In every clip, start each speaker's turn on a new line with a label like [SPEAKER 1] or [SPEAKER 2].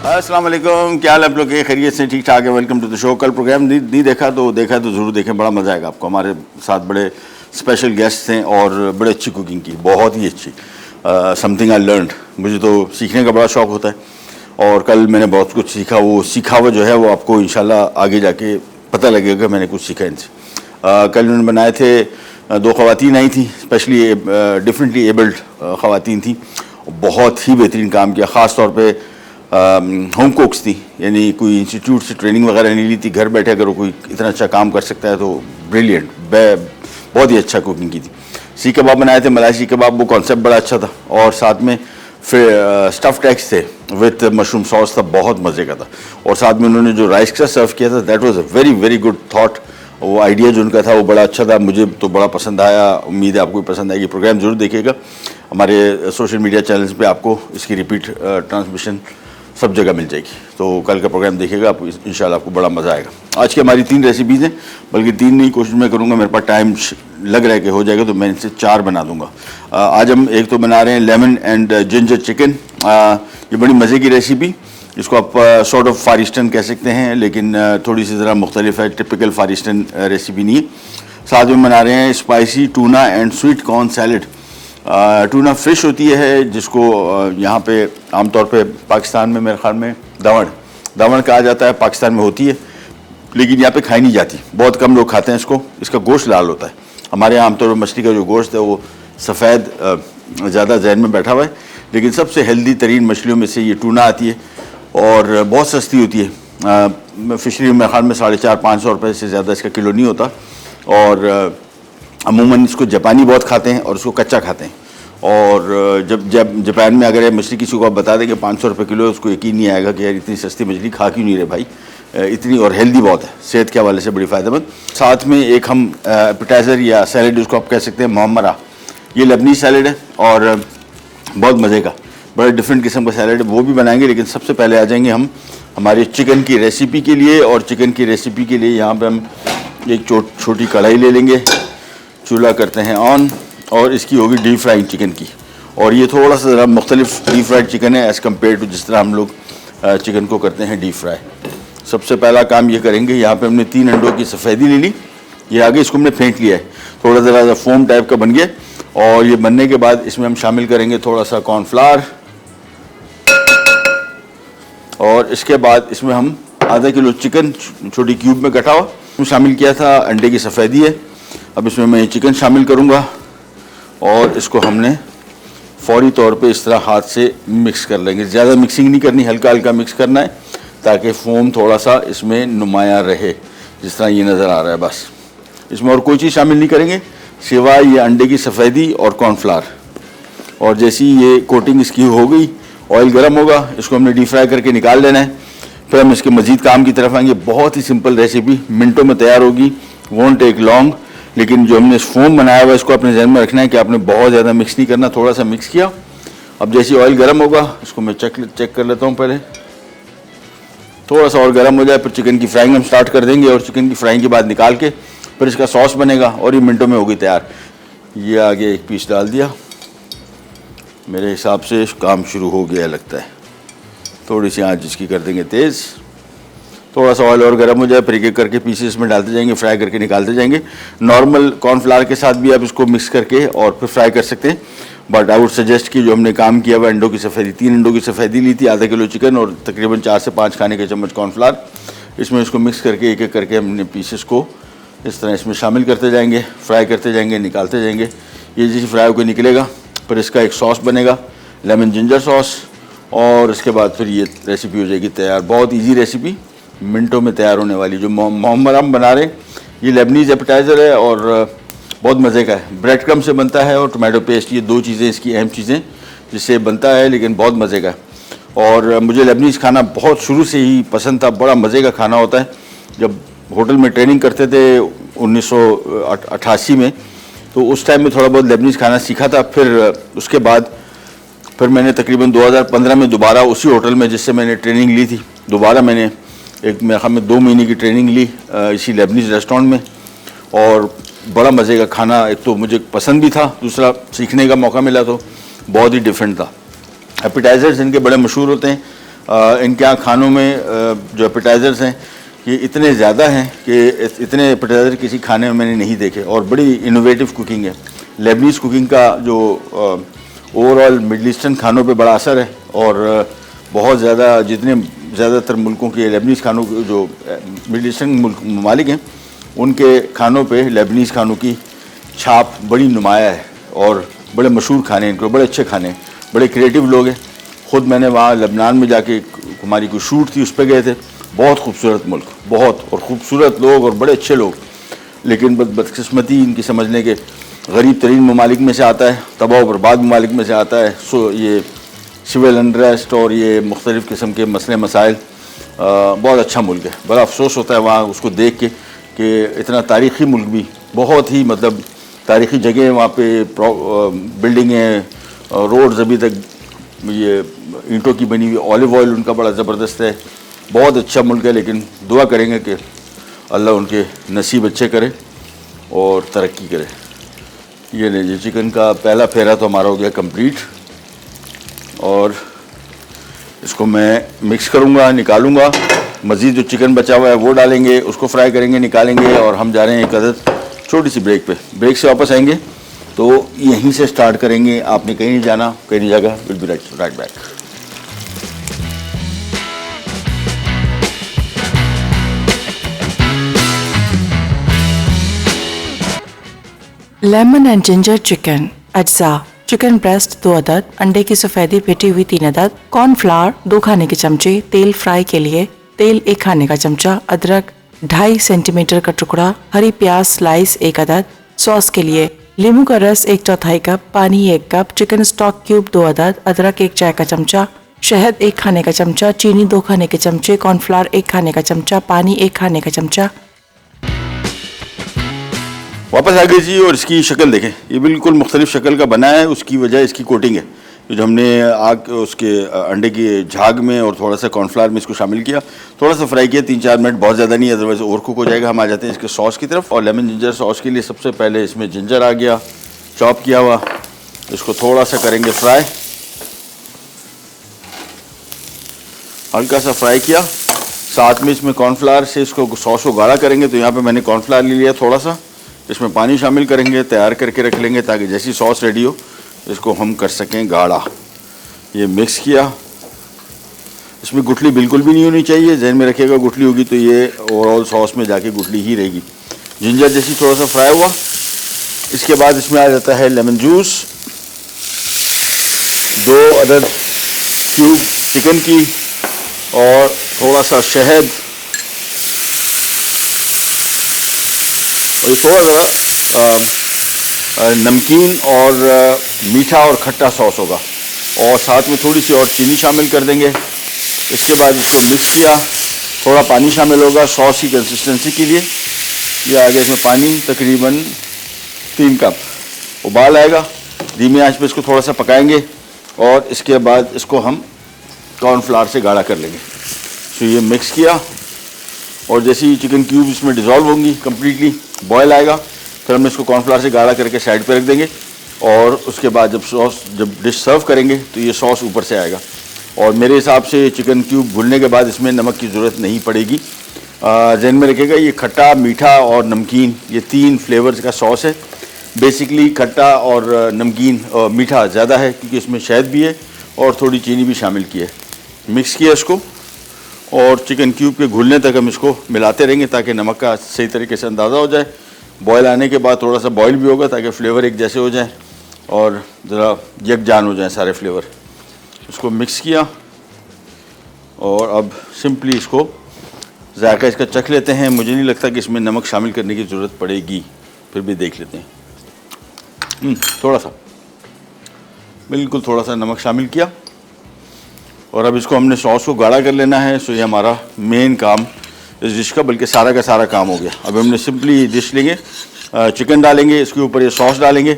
[SPEAKER 1] अस्सलाम वालेकुम, क्या हाल है आप लोग के? खैरियत से ठीक ठाक है। Welcome to the show. कल प्रोग्राम नहीं देखा तो ज़रूर देखें, बड़ा मज़ा आएगा आपको। हमारे साथ बड़े स्पेशल गेस्ट हैं और बड़े अच्छी कुकिंग की, बहुत ही अच्छी। समथिंग आई लर्नड, मुझे तो सीखने का बड़ा शौक़ होता है और कल मैंने बहुत कुछ सीखा। वो सीखा हुआ जो है वो आपको इंशाल्लाह आगे जाके पता लगेगा मैंने कुछ सीखा इनसे। कल उन्होंने बनाए थे, दो ख़वातीन आई थी, स्पेशली डिफरेंटली एबल्ड ख़वातीन थी, बहुत ही बेहतरीन काम किया। ख़ास तौर पे होम कुक्स थी, यानी कोई इंस्टीट्यूट से ट्रेनिंग वगैरह नहीं ली थी, घर बैठे अगर कोई इतना अच्छा काम कर सकता है तो ब्रिलियंट, बहुत ही अच्छा कुकिंग की थी। सीख कबाब बनाए थे, मलाई सीख कबाब, वो कॉन्सेप्ट बड़ा अच्छा था और साथ में फिर स्टफ्ड एग्स थे विथ मशरूम सॉस था, बहुत मज़े का था। और साथ में उन्होंने जो राइस का सर्व किया था, that was a very very good thought. वो आइडिया जो उनका था वो बड़ा अच्छा था, मुझे तो बड़ा पसंद आया। उम्मीद है आपको भी पसंद आएगी। प्रोग्राम ज़रूर देखिएगा, हमारे सोशल मीडिया चैनल्स पे आपको इसकी रिपीट ट्रांसमिशन सब जगह मिल जाएगी। तो कल का प्रोग्राम देखिएगा, आप इंशाल्लाह आपको बड़ा मज़ा आएगा। आज की हमारी 3 रेसिपीज़ हैं, बल्कि 3 नहीं, कोशिश मैं करूँगा, मेरे पास टाइम लग रहा है कि हो जाएगा तो मैं इनसे 4 बना दूँगा। आज हम एक तो बना रहे हैं लेमन एंड जिंजर चिकन। ये बड़ी मज़े की रेसिपी, इसको आप सॉर्ट ऑफ फार ईस्टर्न कह सकते हैं, लेकिन थोड़ी सी ज़रा मुख्तलिफ है, टिपिकल फार ईस्टर्न रेसिपी नहीं है। साथ में बना रहे हैं spicy tuna and sweet corn salad. Tuna fish होती है जिसको यहाँ पे आमतौर पे पाकिस्तान में मेरे ख्याल में दावण कहा जाता है, पाकिस्तान में होती है, लेकिन यहाँ पे खाई नहीं जाती, बहुत कम लोग खाते हैं इसको। इसका गोश्त लाल होता है। हमारे यहाँ आमतौर पर मछली का जो गोश्त है वो सफ़ेद ज़्यादा जहन में बैठा हुआ है, लेकिन सबसे हेल्दी तरीन मछलियों में से ये टूना आती है और बहुत सस्ती होती है। फ़िशरी में ख्याल में 450-500 रुपये से ज़्यादा इसका किलो नहीं होता। और अमूमन इसको जापानी बहुत खाते हैं और इसको कच्चा खाते हैं। और जब जापान में अगर ये मछली किसी को आप बता दें कि 500 रुपये किलो, उसको यकीन नहीं आएगा कि यार इतनी सस्ती मछली खा क्यों नहीं रहे भाई, इतनी, और हेल्दी बहुत है, सेहत के हवाले से बड़ी फ़ायदेमंद। साथ में एक हम एपेटाइज़र या सैलड उसको आप कह सकते हैं, मोहम्मरा। ये लेबनी सैलड है और बहुत मज़े का, बड़ा डिफरेंट किस्म का सैलड है, वो भी बनाएंगे। लेकिन सबसे पहले आ जाएंगे हम हमारे चिकन की रेसिपी के लिए। और चिकन की रेसिपी के लिए यहाँ पे हम एक छोटी कढ़ाई ले लेंगे, चूल्हा करते हैं ऑन, और इसकी होगी डीप फ्राइंग चिकन की। और ये थोड़ा सा ज़रा मुख्तलिफ डीप फ्राइड चिकन है एज़ कम्पेयर टू जिस तरह हम लोग चिकन को करते हैं डीप फ्राई। सबसे पहला काम ये करेंगे, यहाँ पे हमने 3 अंडों की सफ़ेदी ले ली, ये आगे इसको हमने फेंट लिया है, थोड़ा ज़रा फोम टाइप का बन गया। और ये बनने के बाद इसमें हम शामिल करेंगे थोड़ा सा कॉर्नफ्लावर, और इसके बाद इसमें हम आधा किलो चिकन छोटी क्यूब में कटा हुआ शामिल किया था, अंडे की सफ़ेदी है। अब इसमें मैं चिकन शामिल करूंगा और इसको हमने फौरी तौर पे इस तरह हाथ से मिक्स कर लेंगे। ज़्यादा मिक्सिंग नहीं करनी, हल्का हल्का मिक्स करना है ताकि फोम थोड़ा सा इसमें नुमाया रहे, जिस तरह ये नज़र आ रहा है। बस इसमें और कोई चीज़ शामिल नहीं करेंगे सिवाय ये अंडे की सफ़ेदी और कॉर्नफ्लावर। और जैसी ये कोटिंग इसकी हो गई, ऑयल गर्म होगा, इसको हमने डीप फ्राई करके निकाल लेना है। फिर हम इसके मज़ीद काम की तरफ आएंगे। बहुत ही सिंपल रेसिपी, मिनटों में तैयार होगी, वोंट टेक लॉन्ग। लेकिन जो हमने फोम बनाया हुआ है इसको अपने जहन में रखना है कि आपने बहुत ज़्यादा मिक्स नहीं करना, थोड़ा सा मिक्स किया। अब जैसे ऑयल गर्म होगा, इसको मैं चेक कर लेता हूँ पहले, थोड़ा सा और गर्म हो जाए, फिर चिकन की फ्राइंग हम स्टार्ट कर देंगे। और चिकन की फ्राइंग के बाद निकाल के फिर इसका सॉस बनेगा और ये मिनटों में होगी तैयार। ये आगे एक पीस डाल दिया, मेरे हिसाब से काम शुरू हो गया लगता है। थोड़ी सी आँच इसकी कर देंगे तेज़, थोड़ा सा ऑयल और गर्म हो जाए, फिर एक करके पीसेस में डालते जाएंगे, फ्राई करके निकालते जाएंगे। नॉर्मल कॉर्नफ्लावर के साथ भी आप इसको मिक्स करके और फिर फ्राई कर सकते हैं, बट आई वुड सजेस्ट कि जो हमने काम किया हुआ अंडों की सफ़ेदी, 3 अंडों की सफ़ेदी ली थी, आधा किलो चिकन और तकरीबन 4 से 5 खाने के चम्मच कॉर्नफ्लावर, इसमें इसको मिक्स करके एक करके हमने पीसेस को इस तरह इसमें शामिल करते जाएंगे, फ्राई करते जाएंगे, निकालते जाएंगे। ये जैसे फ्राई होकर निकलेगा फिर इसका एक सॉस बनेगा, लेमन जिंजर सॉस, और इसके बाद फिर ये रेसिपी हो जाएगी तैयार। बहुत ईजी रेसिपी, मिनटों में तैयार होने वाली। जो मोहम्मरा हम बना रहे हैं ये लेबनीज़ एपेटाइज़र है और बहुत मज़े का है। ब्रेड क्रम से बनता है और टोमेटो पेस्ट, ये 2 चीज़ें इसकी अहम चीज़ें जिससे बनता है, लेकिन बहुत मज़े का है। और मुझे लेबनीज़ खाना बहुत शुरू से ही पसंद था, बड़ा मज़े का खाना होता है। जब होटल में ट्रेनिंग करते थे 1988 में, तो उस टाइम में थोड़ा बहुत लेबनीज़ खाना सीखा था। फिर उसके बाद फिर मैंने तकरीबन 2015 में दोबारा उसी होटल में जिससे मैंने ट्रेनिंग ली थी, दोबारा मैंने एक मेरे ख्याल में 2 महीने की ट्रेनिंग ली इसी लेबनीज़ रेस्टोरेंट में। और बड़ा मज़े का खाना, एक तो मुझे पसंद भी था, दूसरा सीखने का मौका मिला तो बहुत ही डिफरेंट था। एपेटाइज़र्स इनके बड़े मशहूर होते हैं, इनके यहाँ खानों में जो एपेटाइज़र्स हैं ये इतने ज़्यादा हैं कि इतने एपेटाइज़र किसी खाने में मैंने नहीं देखे, और बड़ी इनोवेटिव कुकिंग है। लेबनीज़ कुकिंग का जो ओवरऑल मिडल ईस्टर्न खानों पे बड़ा असर है, और बहुत ज़्यादा जितने ज़्यादातर मुल्कों के लेबनीज़ खानों के जो मिडल ईस्टर्न ममालिक हैं उनके खानों पे लेबनीज़ खानों की छाप बड़ी नुमाया है, और बड़े मशहूर खाने इनको, बड़े अच्छे खाने, बड़े क्रिएटिव लोग हैं। ख़ुद मैंने वहाँ लबनान में जाके हमारी कोई शूट थी उस पर गए थे। बहुत खूबसूरत मुल्क, बहुत, और ख़ूबसूरत लोग और बड़े अच्छे लोग, लेकिन बदकिस्मती इनकी समझने के गरीब तरीन ममालिक में से आता है, तबाह बर्बाद ममालिक में से आता है। सो ये सिविल अनरेस्ट और ये मुख्तलिफ़ किस्म के मसले मसाइल, बहुत अच्छा मुल्क है। बड़ा अफसोस होता है वहाँ उसको देख के कि इतना तारीख़ी मुल्क भी, बहुत ही मतलब तारीख़ी जगह वहाँ पे, बिल्डिंगें, रोड्स अभी तक ये ईंटों की बनी हुई, ऑलिव ऑयल उनका बड़ा ज़बरदस्त है, बहुत अच्छा मुल्क है। लेकिन दुआ करेंगे कि अल्लाह उनके नसीब अच्छे करे और तरक्की करे। ये लीजिए चिकन का पहला फेरा तो हमारा हो गया कंप्लीट, और इसको मैं मिक्स करूँगा, निकालूँगा। मज़ीद जो चिकन बचा हुआ है वो डालेंगे, उसको फ्राई करेंगे, निकालेंगे, और हम जा रहे हैं एक अदद छोटी सी ब्रेक पे। ब्रेक से वापस आएंगे तो यहीं से स्टार्ट करेंगे। आपने कहीं नहीं जाना, कहीं नहीं जाएगा। Will be right back.
[SPEAKER 2] Lemon and ginger chicken अज्जा: चिकन ब्रेस्ट 2 अदद, अंडे की सफेदी फेटी हुई 3 अदद, कॉर्नफ्लावर 2 खाने के चमचे, तेल फ्राई के लिए तेल 1 खाने का चमचा, अदरक 2.5 सेंटीमीटर का टुकड़ा, हरी प्याज स्लाइस 1 अदद, सॉस के लिए नींबू का रस 1/4 कप, पानी 1 कप, चिकन स्टॉक क्यूब 2 अदद, अदरक 1 चाय का चमचा, शहद 1 खाने का चमचा, चीनी 2 खाने के चमचे, कॉर्नफ्लावर 1 खाने का चमचा, पानी 1 खाने का चमचा।
[SPEAKER 1] वापस आ गए जी, और इसकी शक्ल देखें, ये बिल्कुल मुख्तलिफ शक्ल का बना है। उसकी वजह इसकी कोटिंग है, जो हमने आग उसके अंडे के झाग में और थोड़ा सा कॉर्नफ्लावर में इसको शामिल किया, थोड़ा सा फ्राई किया 3-4 मिनट, बहुत ज़्यादा नहीं, अदरवाइज ओवर कुक हो जाएगा। हम आ जाते हैं इसके सॉस की तरफ। और लेमन जिंजर सॉस के लिए सबसे पहले इसमें जिंजर आ गया, चॉप किया हुआ, इसको थोड़ा सा करेंगे फ्राई, हल्का सा फ्राई किया। साथ में इसमें कॉर्नफ्लावर से इसको सॉस को गाढ़ा करेंगे। तो यहाँ पर मैंने कॉर्नफ्लावर ले लिया थोड़ा सा, इसमें पानी शामिल करेंगे, तैयार करके रख लेंगे ताकि जैसी सॉस रेडी हो इसको हम कर सकें गाढ़ा। ये मिक्स किया। इसमें गुठली बिल्कुल भी नहीं होनी चाहिए, जहन में रखिएगा, गुठली होगी तो ये ओवरऑल सॉस में जाके गुठली ही रहेगी। जिंजर जैसी थोड़ा सा फ्राई हुआ, इसके बाद इसमें आ जाता है लेमन जूस, 2 अदद क्यूब चिकन की, और थोड़ा सा शहद, और ये थोड़ा सा नमकीन और मीठा और खट्टा सॉस होगा, और साथ में थोड़ी सी और चीनी शामिल कर देंगे। इसके बाद इसको मिक्स किया, थोड़ा पानी शामिल होगा सॉस की कंसिस्टेंसी के लिए। ये आ गया इसमें पानी तकरीबन 3 कप। उबाल आएगा, धीमी आंच पे इसको थोड़ा सा पकाएंगे, और इसके बाद इसको हम कॉर्नफ्लावर से गाढ़ा कर लेंगे। तो ये मिक्स किया, और जैसे ही चिकन क्यूब इसमें डिज़ोल्व होंगी कम्प्लीटली, बॉयल आएगा, फिर हम इसको कॉर्नफ्लावर से गाढ़ा करके साइड पे रख देंगे। और उसके बाद जब डिश सर्व करेंगे तो ये सॉस ऊपर से आएगा। और मेरे हिसाब से चिकन क्यूब भुनने के बाद इसमें नमक की ज़रूरत नहीं पड़ेगी। जहन में रखिएगा, ये खट्टा, मीठा और नमकीन, ये 3 फ्लेवर्स का सॉस है। बेसिकली खट्टा और नमकीन, मीठा ज़्यादा है क्योंकि इसमें शहद भी है और थोड़ी चीनी भी शामिल की है। मिक्स किया इसको, और चिकन क्यूब के घुलने तक हम इसको मिलाते रहेंगे ताकि नमक का सही तरीके से अंदाज़ा हो जाए। बॉयल आने के बाद थोड़ा सा बॉयल भी होगा ताकि फ्लेवर एक जैसे हो जाए और ज़रा यकजान हो जाए सारे फ्लेवर। इसको मिक्स किया, और अब सिंपली इसको जायका इसका चख लेते हैं। मुझे नहीं लगता कि इसमें नमक शामिल करने की ज़रूरत पड़ेगी, फिर भी देख लेते हैं। थोड़ा सा, बिल्कुल थोड़ा सा नमक शामिल किया, और अब इसको हमने सॉस को गाढ़ा कर लेना है। सो ये हमारा मेन काम इस डिश का, बल्कि सारा का सारा काम हो गया। अब हमने सिंपली डिश लेंगे, चिकन डालेंगे, इसके ऊपर ये सॉस डालेंगे,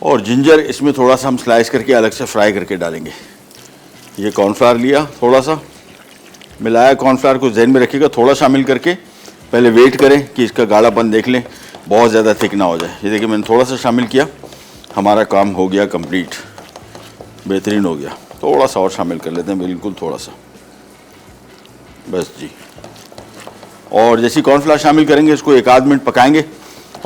[SPEAKER 1] और जिंजर इसमें थोड़ा सा हम स्लाइस करके अलग से फ्राई करके डालेंगे। ये कॉर्नफ्लावर लिया, थोड़ा सा मिलाया, कॉर्नफ्लावर को जहन में रखिएगा थोड़ा शामिल करके, पहले वेट करें कि इसका गाढ़ापन देख लें, बहुत ज़्यादा थिक ना हो जाए। ये देखिए मैंने थोड़ा सा शामिल किया, हमारा काम हो गया कंप्लीट, बेहतरीन हो गया। थोड़ा सा और शामिल कर लेते हैं, बिल्कुल थोड़ा सा। बस जी। और जैसे कॉर्नफ्लावर शामिल करेंगे इसको 1 आध मिनट पकाएंगे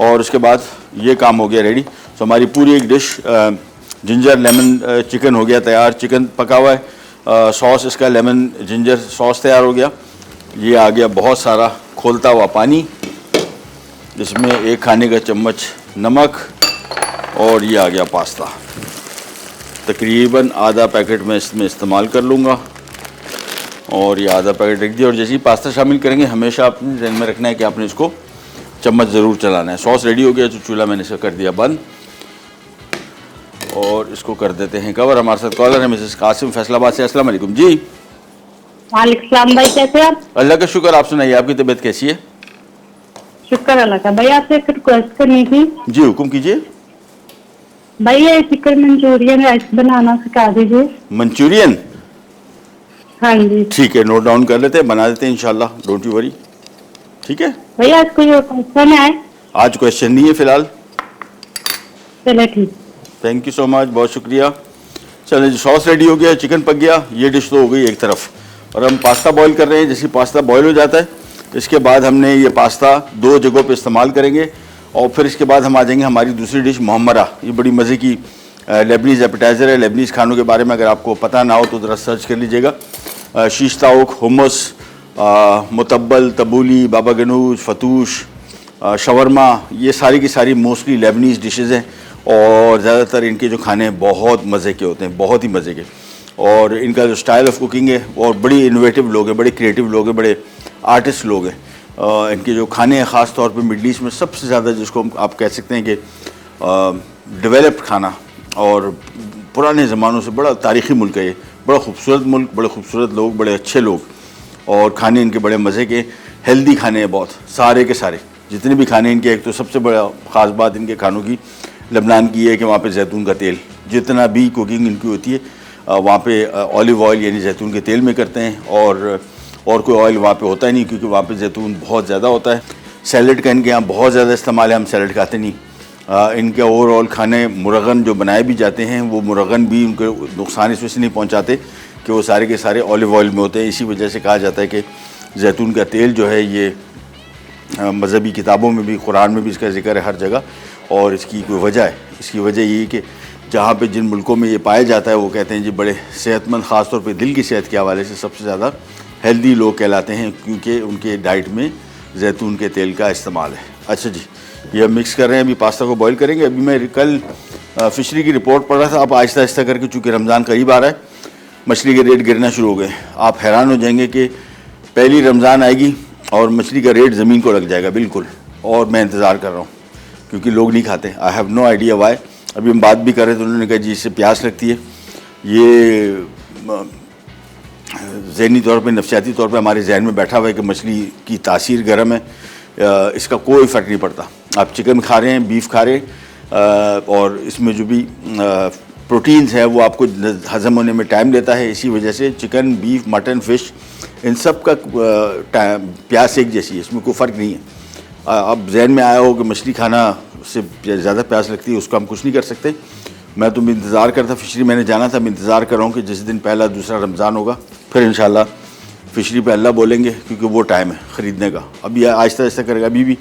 [SPEAKER 1] और उसके बाद ये काम हो गया रेडी। तो हमारी पूरी एक डिश जिंजर लेमन चिकन हो गया तैयार। चिकन पका हुआ है, सॉस इसका लेमन जिंजर सॉस तैयार हो गया। ये आ गया बहुत सारा खोलता हुआ पानी, जिसमें 1 खाने का चम्मच नमक, और ये आ गया पास्ता। तकरीबन आधा पैकेट मैं इसमें इस्तेमाल कर लूँगा और ये आधा पैकेट रख दिया। और जैसे ही पास्ता शामिल करेंगे हमेशा अपने ध्यान में रखना है कि आपने इसको चम्मच ज़रूर चलाना है। सॉस रेडी हो गया तो चूल्हा मैंने इसका कर दिया बंद और इसको कर देते हैं कवर। हमारे साथ कॉलर है मिसेस कासिम फैसलाबाद से। अस्सलाम वालेकुम जी।
[SPEAKER 3] वालेकुम सलाम भाई, कैसे आप?
[SPEAKER 1] अल्लाह का शुक्र, आप सुनाइए आपकी तबीयत कैसी है?
[SPEAKER 3] शुक्र अल्लाह का। भाई आपसे एक रिक्वेस्ट करनी थी।
[SPEAKER 1] जी हुक्म कीजिए।
[SPEAKER 3] भाई ये चिकन मंचूरियन राइस बनाना सिखा दीजिए।
[SPEAKER 1] मंचूरियन?
[SPEAKER 3] हाँ जी।
[SPEAKER 1] ठीक है, नोट डाउन कर लेते हैं, बना देते हैं इंशाल्लाह, डोंट यू वरी। ठीक है,
[SPEAKER 3] भैया आज कोई क्वेश्चन है?
[SPEAKER 1] आज क्वेश्चन नहीं है फिलहाल।
[SPEAKER 3] चले ठीक।
[SPEAKER 1] थैंक यू सो मच, बहुत शुक्रिया। चलिए जी, सॉस रेडी हो गया, चिकन पक गया, ये डिश तो हो गई एक तरफ। और हम पास्ता बॉईल कर रहे हैं। जैसे पास्ता बॉईल हो जाता है इसके बाद हमने ये पास्ता 2 जगहों पे इस्तेमाल करेंगे और फिर इसके बाद हम आ जाएंगे हमारी दूसरी डिश मोहम्मरा। ये बड़ी मज़े की लेबनीज़ एपेटाइज़र है। लेबनीज़ खानों के बारे में अगर आपको पता ना हो तो ज़रा सर्च कर लीजिएगा। शीश ताउक, हुमस, मुतब्बल, तबूली, बाबा गनूज, फतूश, शवरमा, ये सारी की सारी मोस्टली लेबनीज़ डिशेज़ हैं और ज़्यादातर इनके जो खाने हैं बहुत मज़े के होते हैं, बहुत ही मज़े के। और इनका जो स्टाइल ऑफ कुकिंग है और बड़ी इनोवेटिव लोग हैं, बड़े क्रिएटिव लोग हैं, बड़े आर्टिस्ट लोग हैं। इनके जो खाने हैं ख़ास तौर पे मिडल ईस्ट में सबसे ज़्यादा जिसको आप कह सकते हैं कि डेवलप्ड खाना, और पुराने ज़मानों से बड़ा तारीख़ी मुल्क है ये, बड़ा खूबसूरत मुल्क, बड़े खूबसूरत लोग, बड़े अच्छे लोग, और खाने इनके बड़े मज़े के, हेल्दी खाने हैं बहुत सारे के सारे जितने भी खाने इनके। एक तो सबसे बड़ा ख़ास बात इनके खानों की लबनान की है कि वहाँ पे जैतून का तेल, जितना भी कुकिंग इनकी होती है वहाँ पे ऑलिव ऑयल यानी जैतून के तेल में करते हैं, और कोई ऑयल वहाँ पे होता ही नहीं क्योंकि वहाँ पे जैतून बहुत ज़्यादा होता है। सैलड का इनके यहाँ बहुत ज़्यादा इस्तेमाल है, हम सैलड खाते नहीं। इनके ओवरऑल खाने मुरगन जो बनाए भी जाते हैं वो मुरगन भी उनके नुकसान इस वजह से नहीं पहुँचाते कि वो सारे के सारे ऑलिव ऑयल में होते हैं। इसी वजह से कहा जाता है कि जैतून का तेल जो है ये मज़हबी किताबों में भी, कुरान में भी इसका जिक्र है हर जगह। और इसकी कोई वजह है, इसकी वजह यही कि जहाँ पे जिन मुल्कों में ये पाया जाता है वो कहते हैं जी बड़े सेहतमंद, ख़ास तौर पे दिल की सेहत के हवाले से सबसे ज़्यादा हेल्दी लोग कहलाते हैं क्योंकि उनके डाइट में जैतून के तेल का इस्तेमाल है। अच्छा जी, ये हम मिक्स कर रहे हैं, अभी पास्ता को बॉईल करेंगे। अभी मैं कल फ़िशरी की रिपोर्ट पढ़ रहा था, अब आहिस्ता आहिस्ता करके चूँकि रमज़ान करीब आ रहा है मछली के रेट गिरना शुरू हो गए। आप हैरान हो जाएंगे कि पहली रमज़ान आएगी और मछली का रेट ज़मीन को लग जाएगा बिल्कुल। और मैं इंतज़ार कर रहा हूँ क्योंकि लोग नहीं खाते। I have no idea why. अभी हम बात भी कर रहे थे, उन्होंने कहा जी इससे प्यास लगती है। ये ज़हनी तौर पे, नफसियाती तौर पे हमारे जहन में बैठा हुआ है कि मछली की तासीर गर्म है, इसका कोई फ़र्क नहीं पड़ता। आप चिकन खा रहे हैं, बीफ खा रहे हैं, और इसमें जो भी प्रोटीन्स है वो आपको हज़म होने में टाइम लेता है। इसी वजह से चिकन, बीफ, मटन, फ़िश, इन सब का प्यास एक जैसी है, इसमें कोई फ़र्क नहीं है। अब जहन में आया हो कि मछली खाना से ज़्यादा प्यास लगती है, उसका हम कुछ नहीं कर सकते। मैं तो इंतज़ार करता, फ़िशरी मैंने जाना था, मैं इंतज़ार कर रहा हूँ कि जिस दिन पहला दूसरा रमज़ान होगा फिर इंशाल्लाह फ़िशरी पे अल्लाह बोलेंगे क्योंकि वो टाइम है ख़रीदने का। अभी आहिस्ता आहिस्ता करेगा। अभी भी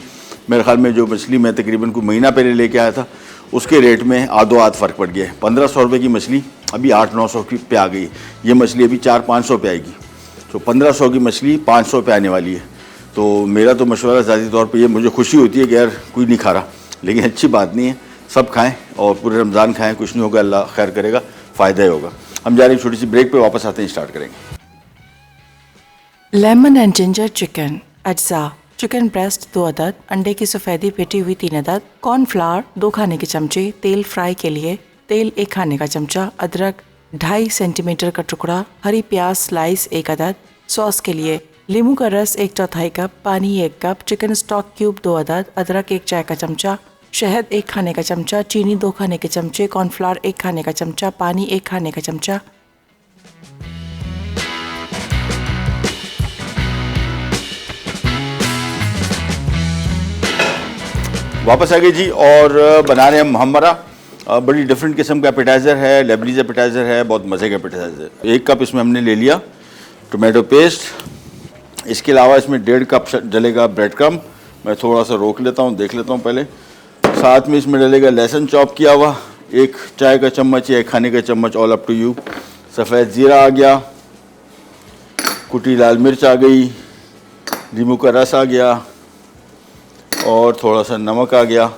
[SPEAKER 1] मेरे ख्याल में जो मछली मैं तकरीबन कोई महीना पहले लेके आया था उसके रेट में आधो आध फ़र्क पड़ गया है। 1500 रुपये की मछली अभी 800-900 पे आ गई है। ये मछली अभी 400-500 पे आएगी, तो 1500 की मछली 500 पे आने वाली है। तो मेरा तो मशवरा ज़ाती तौर पे ये, मुझे खुशी होती है कि यार कोई नहीं खा रहा, लेकिन अच्छी बात नहीं है, सब खाएं और पूरे रमज़ान खाएं, कुछ नहीं होगा, अल्लाह खैर करेगा, फ़ायदा ही होगा। हम जा रहे हैं छोटी सी ब्रेक पे, वापस आते हैं स्टार्ट करेंगे।
[SPEAKER 2] लेमन एंड जिंजर चिकन अज्जा, चिकन ब्रेस्ट 2 अदद, अंडे की सफ़ेदी फेटी हुई 3 अदद, कॉर्नफ्लावर 2 खाने के चमचे, तेल फ्राई के लिए तेल 1 खाने का चमचा, अदरक 2.5 सेंटीमीटर का टुकड़ा, हरी प्याज स्लाइस 1 अदद, सॉस के लिए नींबू का रस 1/4 कप, पानी 1 कप, चिकन स्टॉक क्यूब 2 अदद, अदरक 1 चाय का चमचा, शहद 1 खाने का चमचा, चीनी 2 खाने के चमचे, कॉर्नफ्लावर 1 खाने का चमचा, पानी 1 खाने का चमचा।
[SPEAKER 1] वापस आ गए जी और बना रहे हैं मोहम्मरा। बड़ी डिफरेंट किस्म का एपेटाइज़र है, लेबनीज़ एपेटाइज़र है, बहुत मज़े का एपेटाइज़र है। 1 कप इसमें हमने ले लिया टोमेटो पेस्ट, इसके अलावा इसमें 1.5 कप डलेगा ब्रेड क्रम्ब। मैं थोड़ा सा रोक लेता हूँ, देख लेता हूँ पहले। साथ में इसमें डलेगा लहसुन चॉप किया हुआ 1 चाय का चम्मच या 1 खाने का चम्मच, ऑल अप टू यू। सफ़ेद ज़ीरा आ गया, कुटी लाल मिर्च आ गई, नींबू का रस आ गया और थोड़ा सा नमक आ गया।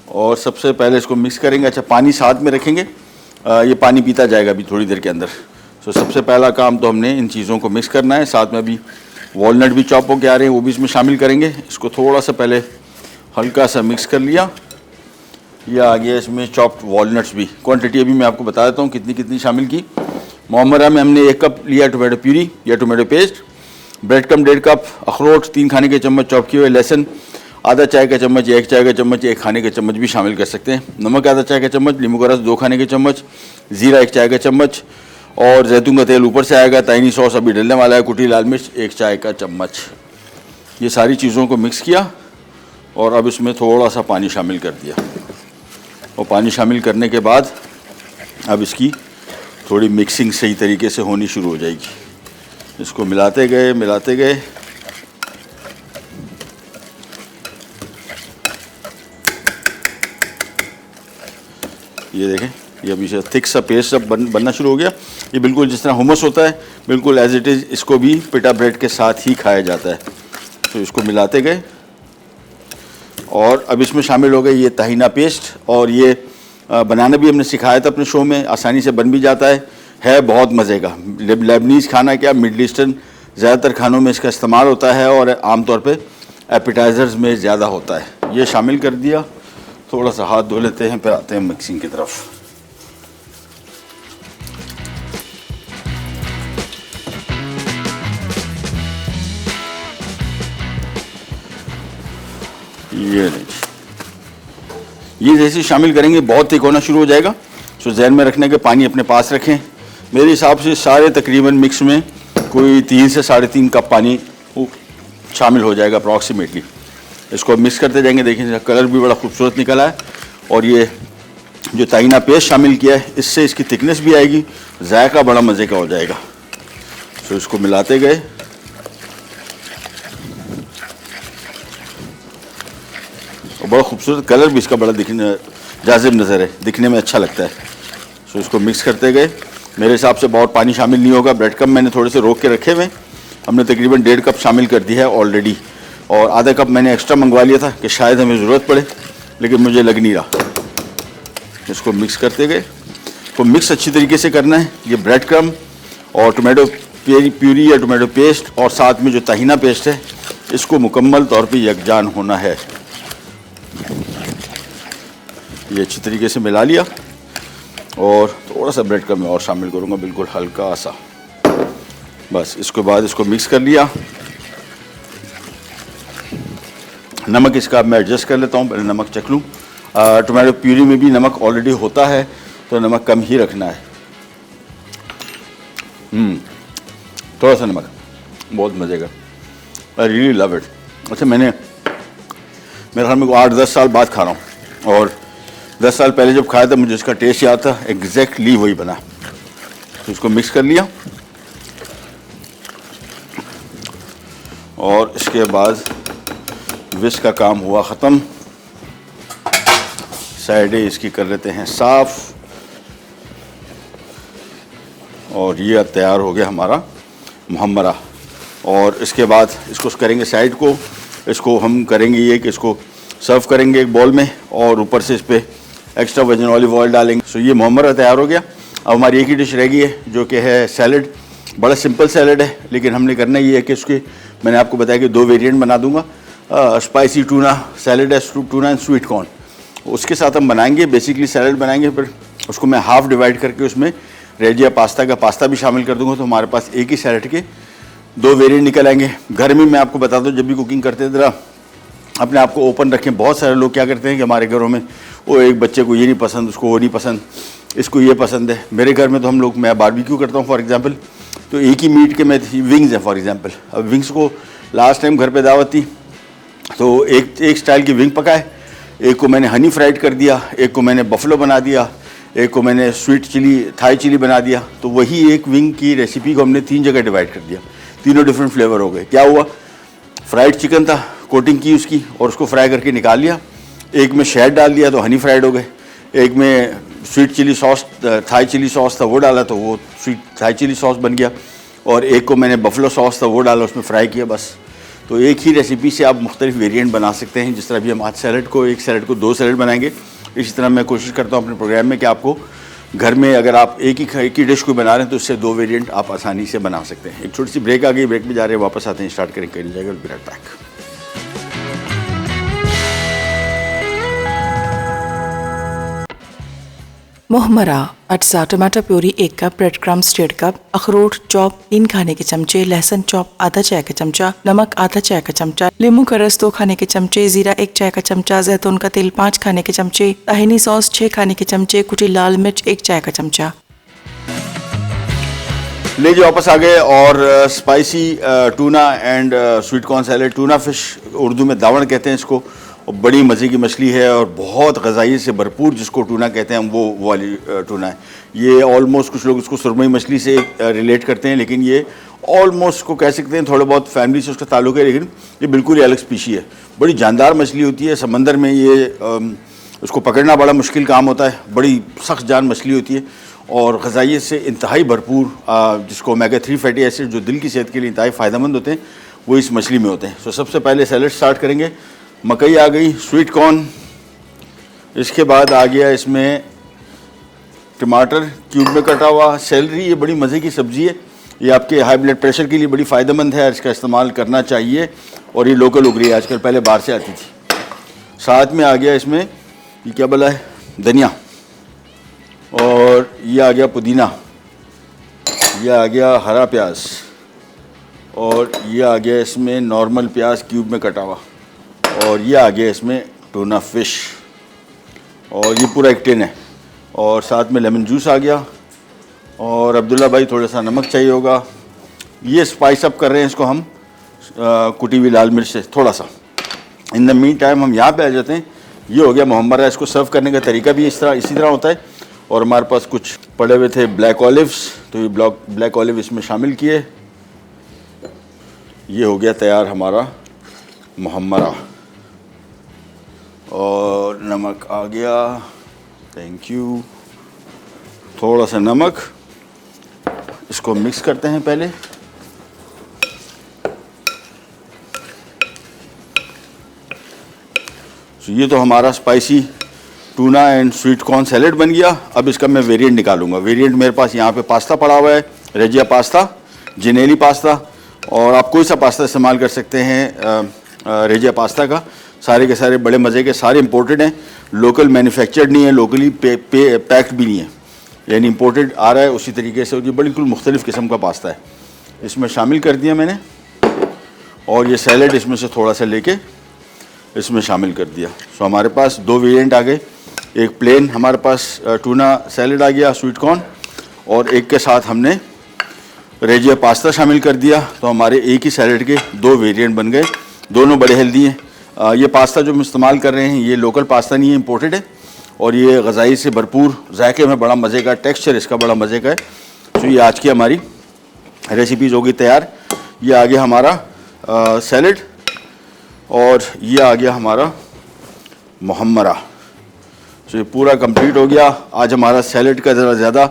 [SPEAKER 1] और सबसे पहले इसको मिक्स करेंगे। अच्छा, पानी साथ में रखेंगे, ये पानी पीता जाएगा अभी थोड़ी देर के अंदर। तो सबसे पहला काम तो हमने इन चीज़ों को मिक्स करना है। साथ में अभी वॉलनट भी चॉप होके आ रहे हैं, वो भी इसमें शामिल करेंगे। इसको थोड़ा सा पहले हल्का सा मिक्स कर लिया। यह आ गया इसमें चॉप्ड वॉलनट्स भी। क्वांटिटी अभी मैं आपको बता देता हूँ कितनी कितनी शामिल की। मुहम्मरा में हमने 1 कप लिया टोमेटो प्यूरी या tomato paste, bread crumb 1.5 cup, अखरोट 3 खाने के चम्मच चॉप किए हुए, लहसुन आधा चाय का चम्मच या 1 चाय का चम्मच या 1 खाने का चम्मच भी शामिल कर सकते हैं, नमक आधा चाय का चम्मच, नींबू का रस 2 खाने के चम्मच, ज़ीरा 1 चाय का चम्मच और जैतून का तेल ऊपर से आएगा। ताइनी सॉस अभी डलने वाला है, कुटी लाल मिर्च 1 चाय का चम्मच। ये सारी चीज़ों को मिक्स किया और अब इसमें थोड़ा सा पानी शामिल कर दिया। और पानी शामिल करने के बाद अब इसकी थोड़ी मिक्सिंग सही तरीके से होनी शुरू हो जाएगी। इसको मिलाते गए ये देखें, ये अभी से थिक सा पेस्ट सब बनना शुरू हो गया। ये बिल्कुल जिस तरह हुमस होता है, बिल्कुल एज इट इज़ इसको भी पिटा ब्रेड के साथ ही खाया जाता है। तो इसको मिलाते गए और अब इसमें शामिल हो गए ये तहीना पेस्ट। और ये बनाना भी हमने सिखाया था अपने शो में, आसानी से बन भी जाता है बहुत मज़े का। लेबनीज़ खाना क्या, मिडल ईस्टर्न ज़्यादातर खानों में इसका इस्तेमाल होता है और आमतौर पे एपिटाइज़र्स में ज़्यादा होता है। ये शामिल कर दिया, थोड़ा सा हाथ धो लेते हैं, फिर आते हैं मिक्सिंग की तरफ। ये नहीं, ये जैसे शामिल करेंगे बहुत थिक होना शुरू हो जाएगा। सो जहन में रखने के पानी अपने पास रखें। मेरे हिसाब से सारे तकरीबन मिक्स में कोई 3 से 3.5 कप पानी शामिल हो जाएगा अप्रॉक्सीमेटली। इसको मिक्स करते जाएंगे। देखिए इसका कलर भी बड़ा खूबसूरत निकला है और ये जो ताइना पेस्ट शामिल किया है इससे इसकी थिकनेस भी आएगी, जायका बड़ा मज़े का हो जाएगा। सो इसको मिलाते गए और बड़ा खूबसूरत कलर भी इसका बड़ा दिखने जाज़िब नज़र है, दिखने में अच्छा लगता है। सो इसको मिक्स करते गए। मेरे हिसाब से बहुत पानी शामिल नहीं होगा। ब्रेड क्रम्ब मैंने थोड़े से रोक के रखे हुए, हमने तकरीबन 1.5 कप शामिल कर दिया है ऑलरेडी और आधा कप मैंने एक्स्ट्रा मंगवा लिया था कि शायद हमें ज़रूरत पड़े, लेकिन मुझे लग नहीं रहा। इसको मिक्स करते गए। तो मिक्स अच्छी तरीके से करना है। ये ब्रेड क्रम्ब और टोमेटो प्यूरी या टोमेटो पेस्ट और साथ में जो तहीना पेस्ट है इसको मुकम्मल तौर पे यकजान होना है। ये अच्छी तरीके से मिला लिया और थोड़ा सा ब्रेड क्रम्ब मैं और शामिल करूँगा, बिल्कुल हल्का सा, बस। इसके बाद इसको मिक्स कर लिया। नमक इसका मैं एडजस्ट कर लेता हूँ, पहले नमक चख लूँ। टोमेटो प्यूरी में भी नमक ऑलरेडी होता है तो नमक कम ही रखना है। थोड़ा सा नमक, बहुत मज़े का। I really love it. अच्छा, मेरे ख्याल में 8-10 साल बाद खा रहा हूँ और 10 साल पहले जब खाया था मुझे इसका टेस्ट याद था, एग्जैक्टली वही बना। तो इसको मिक्स कर लिया और इसके बाद विस्क का काम हुआ ख़त्म। साइडें इसकी कर लेते हैं साफ़ और ये अब तैयार हो गया हमारा मुहम्मरा। और इसके बाद इसको करेंगे साइड को। इसको हम करेंगे ये कि इसको सर्व करेंगे एक बॉल में और ऊपर से इस पर एक्स्ट्रा वर्जिन ऑलिव ऑयल डालेंगे। सो ये मुहम्मरा तैयार हो गया। अब हमारी एक ही डिश रह गई है जो कि है सैलड। बड़ा सिंपल सैलड है, लेकिन हमने करना ये है कि उसके मैंने आपको बताया कि 2 वेरिएंट बना दूंगा। स्पाइसी टूना सैलड है, टूना एंड स्वीट कॉर्न, उसके साथ हम बनाएंगे। बेसिकली सैलड बनाएंगे, फिर उसको मैं हाफ़ डिवाइड करके उसमें रेजिया पास्ता का पास्ता भी शामिल कर दूंगा। तो हमारे पास एक ही सैलड के 2 वेरिएंट निकल आएंगे। घर में मैं आपको बता दूं, जब भी कुकिंग करते हैं ज़रा अपने आप को ओपन रखें। बहुत सारे लोग क्या करते हैं कि हमारे घरों में वो एक बच्चे को ये नहीं पसंद, उसको वो नहीं पसंद, इसको ये पसंद है। मेरे घर में तो हम लोग, मैं बारबेक्यू करता हूँ फॉर एग्जांपल, तो एक ही मीट के मैं विंग्स हैं फॉर एग्जांपल। अब विंग्स को लास्ट टाइम घर पे दावत थी तो एक स्टाइल की विंग पकाए, एक को मैंने हनी फ्राइड कर दिया, एक को मैंने बफलो बना दिया, एक को मैंने स्वीट चिली थाई चिली बना दिया। तो वही एक विंग की रेसिपी को हमने 3 जगह डिवाइड कर दिया। तीनों डिफरेंट फ्लेवर हो गए। क्या हुआ, फ्राइड चिकन था, कोटिंग की उसकी और उसको फ्राई करके निकाल लिया। एक में शहद डाल दिया तो हनी फ्राइड हो गए। एक में sweet chilli sauce, Thai chilli sauce था, वो डाला तो वो स्वीट थाई चिली सॉस बन गया। और एक को मैंने बफलो सॉस था वो डाला, उसमें फ्राई किया बस। तो एक ही रेसिपी से आप मुख्तलिफ वेरिएंट बना सकते हैं। जिस तरह भी हम आज सैलड को, एक सैलड को 2 सैलड बनाएंगे, इसी तरह मैं कोशिश करता हूँ अपने प्रोग्राम में कि आपको घर में अगर आप एक ही डिश को बना रहे हैं तो इससे 2 वेरिएंट आप आसानी से बना सकते हैं। एक छोटी सी ब्रेक आ गई, ब्रेक में जा रहे हैं, वापस आते हैं, स्टार्ट करें, कर जाएगा विल बैक।
[SPEAKER 2] मोहमरा, अटसा, टमाटर puree 1 cup, bread crumbs 1.5 cup, अखरोट चॉप 3 खाने के चमचे, लहसुन चॉप आधा चाय का चमचा, नमक आधा चाय का चमचा, नींबू का रस 2 खाने के चमचे, जीरा 1 चाय का चमचा, जैतून का तेल 5 खाने के चमचे, ताहिनी सॉस 6 खाने के चमचे, कुटी लाल मिर्च 1 चाय का चमचा।
[SPEAKER 1] ले जी वापस आ गए और spicy tuna and sweet corn salad. Tuna fish Urdu में दावण कहते हैं इसको, और बड़ी मज़े की मछली है और बहुत ग़ज़ाई से भरपूर, जिसको टूना कहते हैं हम, वो वाली टूना है। ये ऑलमोस्ट कुछ लोग इसको सुरमई मछली से रिलेट करते हैं, लेकिन ये ऑलमोस्ट को कह सकते हैं, थोड़े बहुत फैमिली से उसका ताल्लुक़ है, लेकिन ये बिल्कुल ही अलग स्पीशी है। बड़ी जानदार मछली होती है। समंदर में ये उसको पकड़ना बड़ा मुश्किल काम होता है। बड़ी सख्त जान मछली होती है और ग़ज़ाइयत से इंतहाई भरपूर, जिसको ओमेगा 3 फैटी एसिड जो दिल की सेहत के लिए इंतहाई फ़ायदेमंद होते हैं, वो इस मछली में होते हैं। तो सबसे पहले सैलड स्टार्ट करेंगे। मकई आ गई, स्वीट कॉर्न, इसके बाद आ गया इसमें टमाटर क्यूब में कटा हुआ, सैलरी। ये बड़ी मज़े की सब्ज़ी है, ये आपके हाई ब्लड प्रेशर के लिए बड़ी फ़ायदेमंद है, इसका इस्तेमाल करना चाहिए। और ये लोकल उग रही है आजकल, पहले बाहर से आती थी। साथ में आ गया इसमें ये क्या बोला है, धनिया, और ये आ गया पुदीना, ये आ गया हरा प्याज, और ये आ गया इसमें नॉर्मल प्याज क्यूब में कटा हुआ, और ये आ गया इसमें टूना फिश, और ये पूरा एक टिन है। और साथ में लेमन जूस आ गया, और अब्दुल्ला भाई थोड़ा सा नमक चाहिए होगा। ये स्पाइस अप कर रहे हैं इसको हम कुटी हुई लाल मिर्च से थोड़ा सा। इन द मीन टाइम हम यहाँ पे आ जाते हैं। ये हो गया मोहम्मरा। इसको सर्व करने का तरीका भी इसी तरह होता है। और हमारे पास कुछ पड़े हुए थे ब्लैक ऑलिव्स, तो ये ब्लैक ऑलिव इसमें शामिल किए। ये हो गया तैयार हमारा मोहम्मरा, और नमक आ गया, थैंक यू, थोड़ा सा नमक। इसको मिक्स करते हैं पहले। तो ये तो हमारा spicy tuna and sweet corn salad बन गया। अब इसका मैं वेरिएंट निकालूंगा। वेरिएंट मेरे पास यहाँ पे पास्ता पड़ा हुआ है, रेजिया पास्ता, जिनेली पास्ता, और आप कोई सा पास्ता इस्तेमाल कर सकते हैं रेजिया पास्ता का। सारे के सारे बड़े मज़े के, सारे इंपोर्टेड हैं, लोकल मैन्युफैक्चर्ड नहीं है, लोकली पैक्ड भी नहीं है, यानी इंपोर्टेड आ रहा है उसी तरीके से। और ये बिल्कुल मुख्तलिफ़ किस्म का पास्ता है। इसमें शामिल कर दिया मैंने, और ये सैलेड इसमें से थोड़ा सा लेके इसमें शामिल कर दिया। सो हमारे पास 2 वेरिएंट आ गए। एक प्लेन हमारे पास टूना सैलेड आ गया स्वीट कॉर्न, और एक के साथ हमने रेजिया पास्ता शामिल कर दिया। तो हमारे एक ही सैलेड के 2 वेरिएंट बन गए। दोनों बड़े हेल्दी हैं। ये पास्ता जो हम इस्तेमाल कर रहे हैं ये लोकल पास्ता नहीं है, इम्पोर्टेड है, और ये ग़ज़ाई से भरपूर, जायके में बड़ा मज़े का, टेक्सचर इसका बड़ा मज़े का है। तो ये आज की हमारी रेसिपीज़ होगी तैयार। ये आ गया हमारा सैलेड, और ये आ गया हमारा मोहम्मरा। तो ये पूरा कंप्लीट हो गया। आज हमारा सैलेड का ज़रा ज़्यादा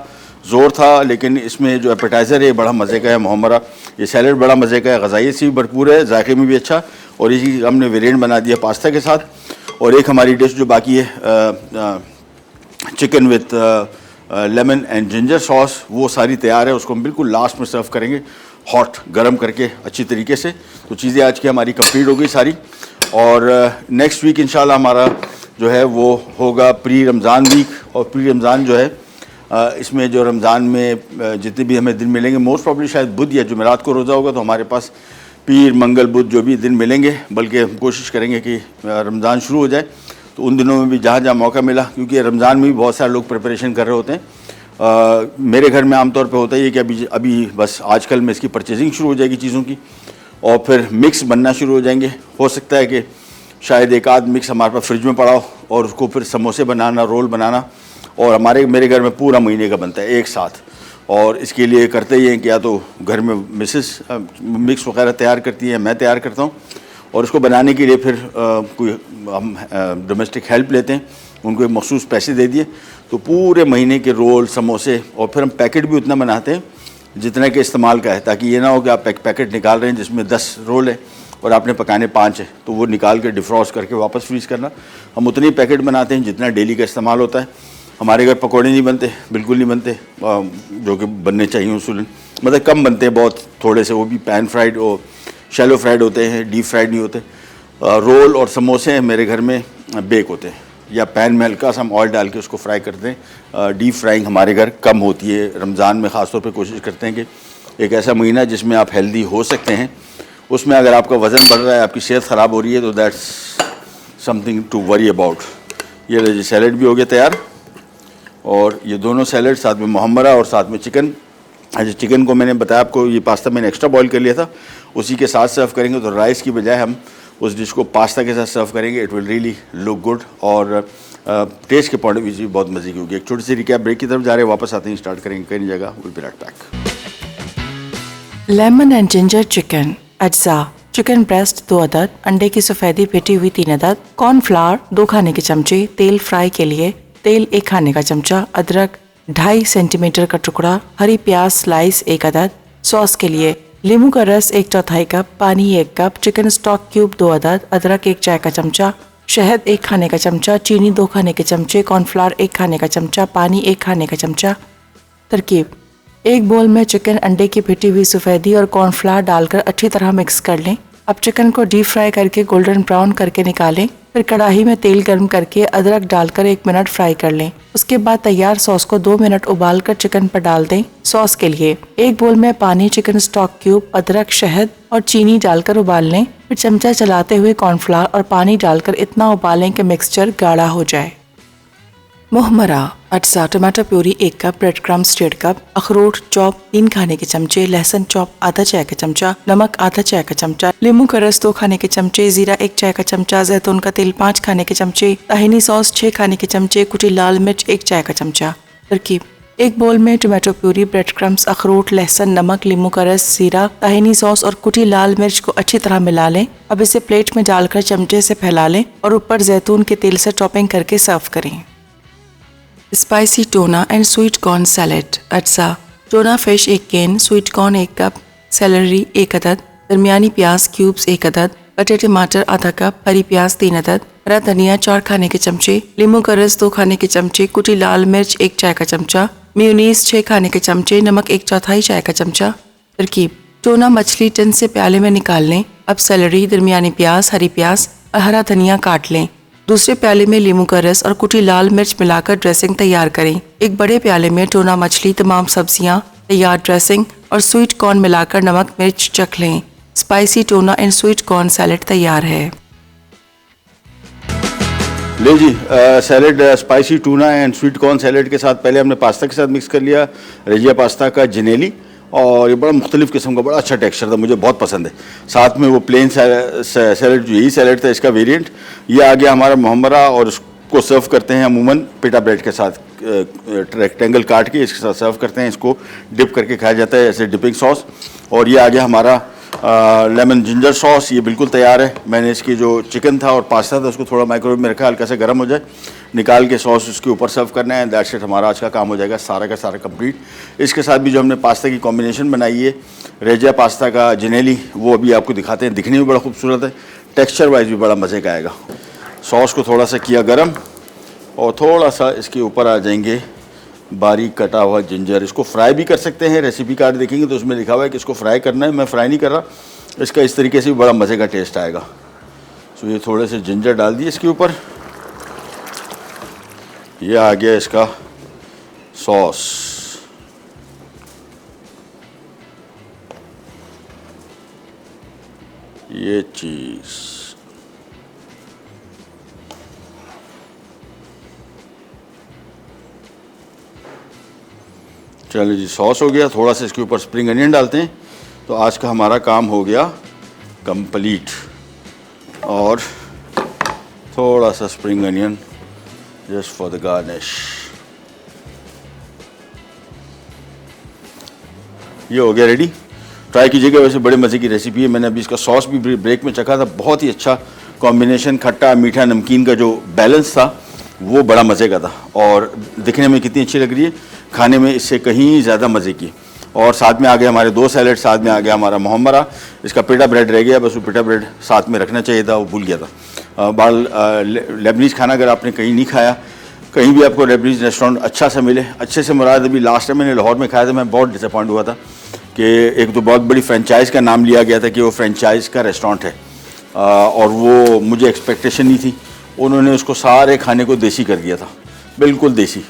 [SPEAKER 1] ज़ोर था, लेकिन इसमें जो एपेटाइज़र है बड़ा मज़े का है मोहम्मरा। ये सैलेड बड़ा मज़े का है, ग़ज़ाइयत से भी भरपूर है, जायके में भी अच्छा, और इसी हमने वेरिएंट बना दिया पास्ता के साथ। और एक हमारी डिश जो बाकी है chicken with lemon and ginger sauce, वो सारी तैयार है। उसको हम बिल्कुल लास्ट में सर्व करेंगे, हॉट गरम करके अच्छी तरीके से। तो चीज़ें आज की हमारी कंप्लीट हो गई सारी। और नेक्स्ट वीक इंशाल्लाह हमारा जो है वो होगा प्री रमज़ान वीक। और प्री रमज़ान जो है इसमें जो रमज़ान में जितने भी हमें दिन मिलेंगे, मोस्ट प्रॉब्ली शायद बुध या जुमेरात को रोज़ा होगा, तो हमारे पास पीर मंगल बुध जो भी दिन मिलेंगे, बल्कि हम कोशिश करेंगे कि रमज़ान शुरू हो जाए तो उन दिनों में भी जहाँ जहाँ मौका मिला, क्योंकि रमज़ान में भी बहुत सारे लोग प्रिपरेशन कर रहे होते हैं। मेरे घर में आमतौर पे होता ही है कि अभी बस आजकल में इसकी परचेजिंग शुरू हो जाएगी चीज़ों की, और फिर मिक्स बनना शुरू हो जाएंगे। हो सकता है कि शायद एक आध मिक्स हमारे पास फ्रिज में पड़ा हो, और उसको फिर समोसे बनाना, रोल बनाना, और मेरे घर में पूरा महीने का बनता है एक साथ। और इसके लिए करते ही हैं कि या तो घर में मिसेस मिक्स वगैरह तैयार करती हैं, मैं तैयार करता हूँ, और इसको बनाने के लिए फिर कोई हम डोमेस्टिक हेल्प लेते हैं, उनको एक मखसूस पैसे दे दिए तो पूरे महीने के रोल समोसे, और फिर हम पैकेट भी उतना बनाते हैं जितना के इस्तेमाल का है, ताकि ये ना हो कि आप पैकेट निकाल रहे हैं जिसमें 10 रोल है और आपने पकाने 5 है, तो वो निकाल के डिफ्रॉस्ट करके वापस फ्रीज़ करना। हम उतने ही पैकेट बनाते हैं जितना डेली का इस्तेमाल होता है। हमारे घर पकौड़े नहीं बनते, बिल्कुल नहीं बनते, जो कि बनने चाहिए उसूलन, मतलब कम बनते हैं बहुत थोड़े से, वो भी पैन फ्राइड और शैलो फ्राइड होते हैं, डीप फ्राइड नहीं होते। रोल और समोसे मेरे घर में बेक होते हैं, या पैन में हल्का सा हम ऑयल डाल के उसको फ्राई करते हैं। डीप फ्राइंग हमारे घर कम होती है। रमज़ान में ख़ास तौर पे कोशिश करते हैं कि एक ऐसा महीना जिसमें आप हेल्दी हो सकते हैं, उसमें अगर आपका वज़न बढ़ रहा है, आपकी सेहत ख़राब हो रही है, तो that's something to worry about. ये लीजिए सैलड भी हो गया तैयार, और ये दोनों सैलड साथ में मुहम्मरा और साथ में चिकन। आज चिकन को मैंने बताया आपको, ये पास्ता मैंने एक्स्ट्रा बॉईल कर लिया था, उसी के साथ सर्व करेंगे। तो राइस की बजाय हम उस डिश को पास्ता के साथ सर्व करेंगे, it will really look good, और टेस्ट के पॉइंट ऑफ व्यू से बहुत मज़े की होगी। एक छोटी सी रिकैप, ब्रेक की तरफ जा रहे हैं, वापस आते हैं, स्टार्ट करेंगे कई जगह। Will be right back.
[SPEAKER 2] Lemon and ginger chicken. अज्जा: चिकन ब्रेस्ट 2 अदद, अंडे की सफ़ेदी फेटी हुई 3 अदद, कॉर्नफ्लावर 2 खाने के चमचे, तेल फ्राई के लिए तेल 1 खाने का चमचा, अदरक 2.5 सेंटीमीटर का टुकड़ा, हरी प्याज स्लाइस 1 अदद, सॉस के लिए नींबू का रस 1/4 कप, पानी 1 कप, चिकन स्टॉक क्यूब 2 अदद, अदरक 1 चाय का चमचा, शहद 1 खाने का चमचा, चीनी 2 खाने के चमचे, कॉर्नफ्लावर 1 खाने का चमचा, पानी 1 खाने का चमचा। तरकीब: एक बोल में चिकन, अंडे की फेटी हुई सफ़ेदी और कॉर्नफ्लावर डालकर अच्छी तरह मिक्स कर लें। अब चिकन को डीप फ्राई करके गोल्डन ब्राउन करके निकालें। फिर कढ़ाई में तेल गर्म करके अदरक डालकर 1 मिनट फ्राई कर लें। उसके बाद तैयार सॉस को 2 मिनट उबालकर चिकन पर डाल दें। सॉस के लिए एक बोल में पानी, चिकन स्टॉक क्यूब, अदरक, शहद और चीनी डालकर उबाल लें। फिर चमचा चलाते हुए कॉर्नफ्लावर और पानी डालकर इतना उबालें कि मिक्सचर गाढ़ा हो जाए। मुहम्मरा: अज्जा, टमाटर puree 1 cup, bread crumbs 1.5 cup, अखरोट चॉप 3 खाने के चमचे, लहसुन चॉप आधा चाय का चमचा, नमक आधा चाय का चमचा, नींबू का रस 2 खाने के चमचे, जीरा 1 चाय का चमचा, जैतून का तेल 5 खाने के चमचे, ताहिनी सॉस 6 खाने के चमचे, कुटी लाल मिर्च 1 चाय का चमचा। तरकीब: एक बोल में टमाटो प्यूरी, ब्रेड क्रम्स, अखरोट, लहसुन, नमक, नींबू का रस, जीरा, ताहिनी सॉस और कुटी लाल मिर्च को अच्छी तरह मिला लें। अब इसे प्लेट में डालकर चमचे से फैला लें और ऊपर जैतून के तेल से टॉपिंग करके सर्व करें। स्पाइसी टोना एंड स्वीट कॉर्न सैलेड। अज्जा: टोना fish 1 can, sweet corn 1 cup, salary 1 अदद, दरमियानी प्याज क्यूब्स 1 अदद, कटे टमाटर आधा कप, हरी प्याज 3 अदद, हरा धनिया 4 खाने के चमचे, नींबू का रस 2 खाने के चमचे, कुटी लाल मिर्च 1 चाय का चमचा, मेयोनीज 6 खाने के चमचे, नमक 1/4 चाय का चमचा। तरकीब: टोना मछली टिन से प्याले में निकाल लें। अब सेलरी, दरमियानी प्याज, हरी प्याज और हरा धनिया काट लें। दूसरे प्याले में नींबू का रस और कुटी लाल मिर्च मिलाकर ड्रेसिंग तैयार करें। एक बड़े प्याले में टोना मछली, तमाम सब्जियां, तैयार ड्रेसिंग और स्वीट कॉर्न मिलाकर नमक मिर्च चख लें। स्पाइसी टोना एंड स्वीट कॉर्न सैलेड तैयार है।
[SPEAKER 1] ले जी, salad spicy tuna and sweet corn salad के साथ पहले हमने पास्ता के साथ मिक्स कर लिया, रेजिया पास्ता का जिनेली, और ये बड़ा मुख्तलिफ किस्म का बड़ा अच्छा टेक्सचर था, मुझे बहुत पसंद है। साथ में वो प्लेन सैलेड, जो यही सैलेड था, इसका वेरिएंट ये आ गया हमारा मुहम्मरा, और उसको सर्व करते हैं अमूमन पिटा ब्रेड के साथ, रेक्टेंगल काट के इसके साथ सर्व करते हैं। इसको डिप करके खाया जाता है ऐसे डिपिंग सॉस। और ये आ गया हमारा लेमन जिंजर सॉस, ये बिल्कुल तैयार है। मैंने इसकी जो चिकन था और पास्ता था उसको थोड़ा माइक्रोवेव में रखा, हल्का सा गर्म हो जाए, निकाल के सॉस उसके ऊपर सर्व करना है। दैट्स इट, हमारा आज का काम हो जाएगा सारा का सारा कंप्लीट। इसके साथ भी जो हमने पास्ता की कॉम्बिनेशन बनाई है, रेजिया पास्ता का जिनेली, वो अभी आपको दिखाते हैं। दिखने में बड़ा खूबसूरत है, टेक्स्चर वाइज भी बड़ा मज़े का आएगा। सॉस को थोड़ा सा किया गर्म, और थोड़ा सा इसके ऊपर आ जाएंगे बारीक कटा हुआ जिंजर। इसको फ्राई भी कर सकते हैं, रेसिपी कार्ड देखेंगे तो उसमें लिखा हुआ है कि इसको फ्राई करना है, मैं फ्राई नहीं कर रहा। इसका इस तरीके से भी बड़ा मज़े का टेस्ट आएगा। सो ये थोड़े से जिंजर डाल दिए इसके ऊपर। ये आ गया इसका सॉस। ये चीज़ चलिए जी, सॉस हो गया। थोड़ा सा इसके ऊपर स्प्रिंग अनियन डालते हैं, तो आज का हमारा काम हो गया कंप्लीट। और थोड़ा सा spring onion just for the garnish. ये हो गया रेडी, ट्राई कीजिएगा। वैसे बड़े मज़े की रेसिपी है। मैंने अभी इसका सॉस भी ब्रेक में चखा था, बहुत ही अच्छा कॉम्बिनेशन, खट्टा मीठा नमकीन का जो बैलेंस था वो बड़ा मज़े का था, और दिखने में कितनी अच्छी लग रही है, खाने में इससे कहीं ज़्यादा मज़े की। और साथ में आ गया हमारे 2 सैलेड, साथ में आ गया हमारा मोहम्मरा। इसका पिटा ब्रेड रह गया, बस वो पिटा ब्रेड साथ में रखना चाहिए था, वो भूल गया था। लेबनीज़ खाना अगर आपने कहीं नहीं खाया, कहीं भी आपको लेबनीज़ रेस्टोरेंट अच्छा सा मिले, अच्छे से मुराद अभी लास्ट टाइम मैंने लाहौर में खाया था, मैं बहुत डिसअपॉइंट हुआ था कि एक तो बहुत बड़ी फ्रेंचाइज़ का नाम लिया गया था कि वो फ्रेंचाइज़ का रेस्टोरेंट है, और वो मुझे एक्सपेक्टेशन नहीं थी। उन्होंने उसको सारे खाने को देसी कर दिया था, बिल्कुल देसी,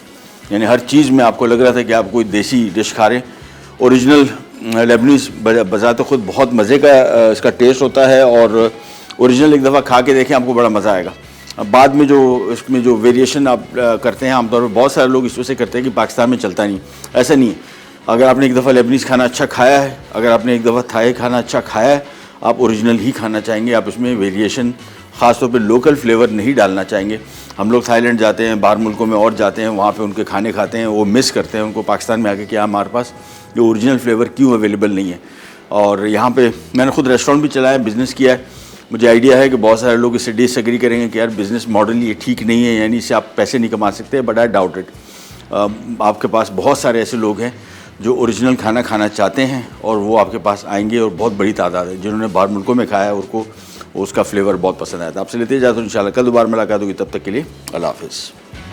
[SPEAKER 1] यानी हर चीज़ में आपको लग रहा था कि आप कोई देसी डिश खा रहे हैं। ओरिजिनल लेबनीज़ बजाते खुद बहुत मज़े का इसका टेस्ट होता है, और ओरिजिनल एक दफ़ा खा के देखें, आपको बड़ा मज़ा आएगा। अब बाद में जो इसमें जो वेरिएशन आप करते हैं, आमतौर पर बहुत सारे लोग इस वजह से करते हैं कि पाकिस्तान में चलता नहीं, ऐसा नहीं है। अगर आपने एक दफ़ा लेबनीज़ खाना अच्छा खाया है, अगर आपने एक दफ़ा थाई खाना अच्छा खाया है, आप ओरिजिनल ही खाना चाहेंगे, आप इसमें वेरिएशन ख़ासतौर पे लोकल फ्लेवर नहीं डालना चाहेंगे। हम लोग थाईलैंड जाते हैं, बाहर मुल्कों में और जाते हैं, वहाँ पे उनके खाने खाते हैं, वो मिस करते हैं उनको पाकिस्तान में आके कि हमारे पास ये ओरिजिनल फ्लेवर क्यों अवेलेबल नहीं है। और यहाँ पे मैंने खुद रेस्टोरेंट भी चलाया, बिज़नेस किया है, मुझे आइडिया है कि बहुत सारे लोग इससे डिसएग्री करेंगे कि यार बिज़नेस मॉडल ये ठीक नहीं है, यानी इससे आप पैसे नहीं कमा सकते, बट आई डाउट इट। आपके पास बहुत सारे ऐसे लोग हैं जो ओरिजिनल खाना खाना चाहते हैं, और वो आपके पास आएंगे, और बहुत बड़ी तादाद है जिन्होंने बाहर मुल्कों में खाया है, उनको उसका फ्लेवर बहुत पसंद आया था। आपसे लेते जाते हैं, इंशाल्लाह कल दोबारा मुलाकात होगी, तब तक के लिए अल्लाह हाफ़िज़।